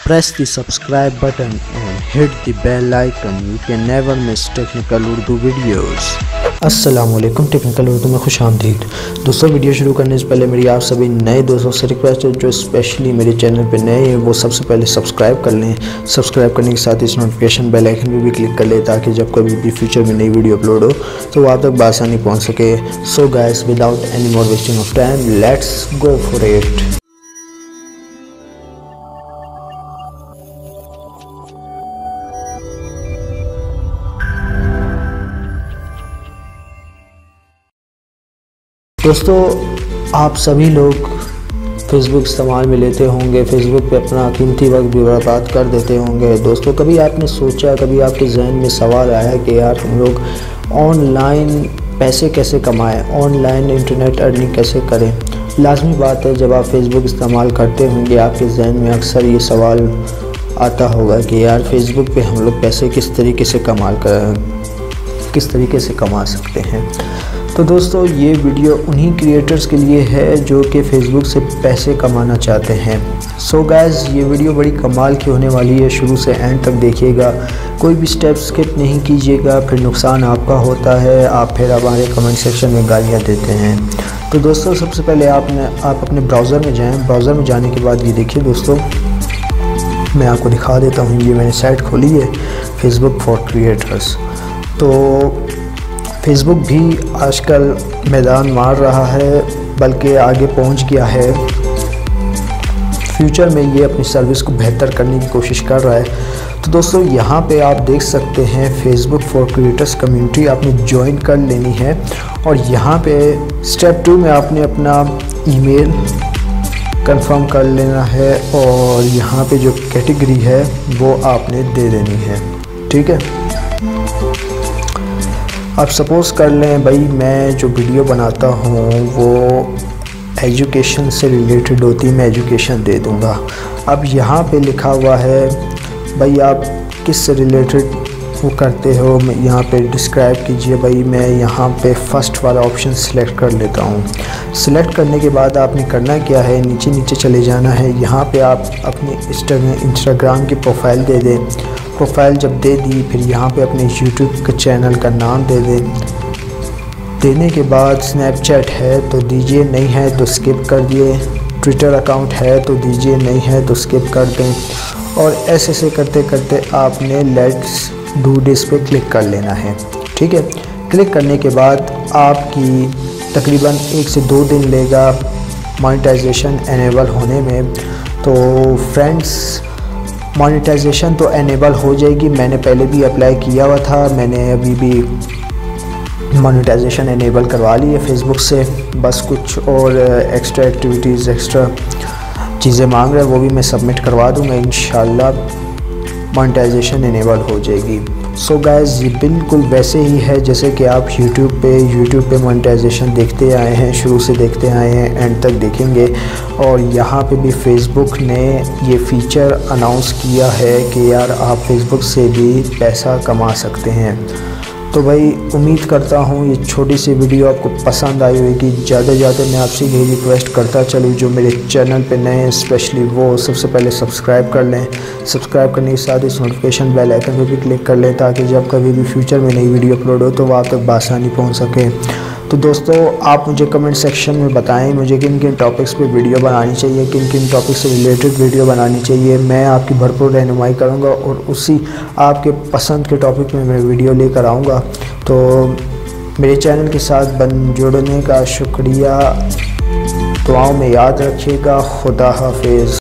Press the subscribe button and hit the bell icon. You can never miss technical Urdu videos. अस्सलाम वालेकुम, technical Urdu में खुश आमदीद। दोस्तों, वीडियो शुरू करने से पहले मेरी आप सभी नए दोस्तों से रिक्वेस्ट है जो स्पेशली मेरे चैनल पे नए हैं वो सबसे पहले सब्सक्राइब कर लें। सब्सक्राइब करने के साथ इस नोटिफिकेशन बेल आइकन पे भी क्लिक कर लें ताकि जब कभी भी फ्यूचर में नई वीडियो अपलोड हो तो वो आप तक बआसानी पहुँच सके। So guys, without any more wasting of time, let's go for it. दोस्तों, आप सभी लोग फेसबुक इस्तेमाल में लेते होंगे, फेसबुक पे अपना कीमती वक्त भी बर्बाद कर देते होंगे। दोस्तों, कभी आपने सोचा, कभी आपके जहन में सवाल आया कि यार हम लोग ऑनलाइन पैसे कैसे कमाएं, ऑनलाइन इंटरनेट अर्निंग कैसे करें। लाजमी बात है, जब आप फेसबुक इस्तेमाल करते होंगे आपके जहन में अक्सर ये सवाल आता होगा कि यार फेसबुक पे हम लोग पैसे किस तरीके से कमा सकते हैं। तो दोस्तों, ये वीडियो उन्हीं क्रिएटर्स के लिए है जो कि फ़ेसबुक से पैसे कमाना चाहते हैं। सो गाइस, ये वीडियो बड़ी कमाल की होने वाली है, शुरू से एंड तक देखिएगा, कोई भी स्टेप स्किप नहीं कीजिएगा, फिर नुकसान आपका होता है, आप फिर हमारे कमेंट सेक्शन में गालियाँ देते हैं। तो दोस्तों, सबसे पहले आप अपने ब्राउज़र में जाएँ। ब्राउज़र में जाने के बाद ये देखिए दोस्तों, मैं आपको दिखा देता हूँ। ये मैंने साइट खोली है, फेसबुक फॉर क्रिएटर्स। तो फेसबुक भी आजकल मैदान मार रहा है, बल्कि आगे पहुंच गया है। फ्यूचर में ये अपनी सर्विस को बेहतर करने की कोशिश कर रहा है। तो दोस्तों, यहाँ पे आप देख सकते हैं फेसबुक फॉर क्रिएटर्स कम्युनिटी आपने ज्वाइन कर लेनी है। और यहाँ पे स्टेप 2 में आपने अपना ईमेल कंफर्म कर लेना है और यहाँ पे जो कैटेगरी है वो आपने दे देनी है। ठीक है, आप सपोज़ कर लें भाई मैं जो वीडियो बनाता हूँ वो एजुकेशन से रिलेटेड होती है, मैं एजुकेशन दे दूँगा। अब यहाँ पे लिखा हुआ है भाई आप किस से रिलेटेड वो करते हो, यहाँ पे डिस्क्राइब कीजिए। भाई मैं यहाँ पे फ़र्स्ट वाला ऑप्शन सेलेक्ट कर लेता हूँ। सेलेक्ट करने के बाद आपने करना क्या है, नीचे चले जाना है। यहाँ पे आप अपने इंस्टाग्राम की प्रोफाइल दे दें। प्रोफाइल जब दे दी, फिर यहाँ पे अपने यूट्यूब के चैनल का नाम दे दें। देने के बाद स्नैपचैट है तो दीजिए, नहीं है तो स्किप कर दिए। ट्विटर अकाउंट है तो दीजिए, नहीं है तो स्किप कर दें। और ऐसे करते करते आपने लेट्स डू दिस पे क्लिक कर लेना है। ठीक है, क्लिक करने के बाद आपकी तकरीबन 1 से 2 दिन लेगा मोनेटाइजेशन एनेबल होने में। तो फ्रेंड्स, मोनेटाइजेशन तो एनेबल हो जाएगी, मैंने पहले भी अप्लाई किया हुआ था, मैंने अभी भी मोनेटाइजेशन एनेबल करवा ली है फेसबुक से। बस कुछ और एक्स्ट्रा एक्टिविटीज़, एक्स्ट्रा चीज़ें मांग रहे हैं, वो भी मैं सबमिट करवा दूँगा। इंशाल्लाह मोनेटाइजेशन एनेबल हो जाएगी। सो गाइस, ये बिल्कुल वैसे ही है जैसे कि आप यूट्यूब पे मोनेटाइजेशन देखते आए हैं, शुरू से देखते आए हैं, एंड तक देखेंगे। और यहाँ पे भी फेसबुक ने ये फ़ीचर अनाउंस किया है कि यार आप फेसबुक से भी पैसा कमा सकते हैं। तो भाई उम्मीद करता हूँ ये छोटी सी वीडियो आपको पसंद आई होगी। ज़्यादा से ज़्यादा मैं आपसे यही रिक्वेस्ट करता चलूँ, जो मेरे चैनल पे नए हैं स्पेशली वो सबसे पहले सब्सक्राइब कर लें। सब्सक्राइब करने के साथ इस नोटिफिकेशन बेल आइकन पे भी क्लिक कर लें ताकि जब कभी भी फ्यूचर में नई वीडियो अपलोड हो तो वो आप तक बआसानी पहुँच सके। तो दोस्तों, आप मुझे कमेंट सेक्शन में बताएं मुझे किन किन टॉपिक्स पे वीडियो बनानी चाहिए, किन किन टॉपिक्स से रिलेटेड वीडियो बनानी चाहिए। मैं आपकी भरपूर रहनुमाई करूँगा और उसी आपके पसंद के टॉपिक में मैं वीडियो लेकर आऊँगा। तो मेरे चैनल के साथ जुड़ने का शुक्रिया। दुआओं में याद रखिएगा। खुदा हाफिज़।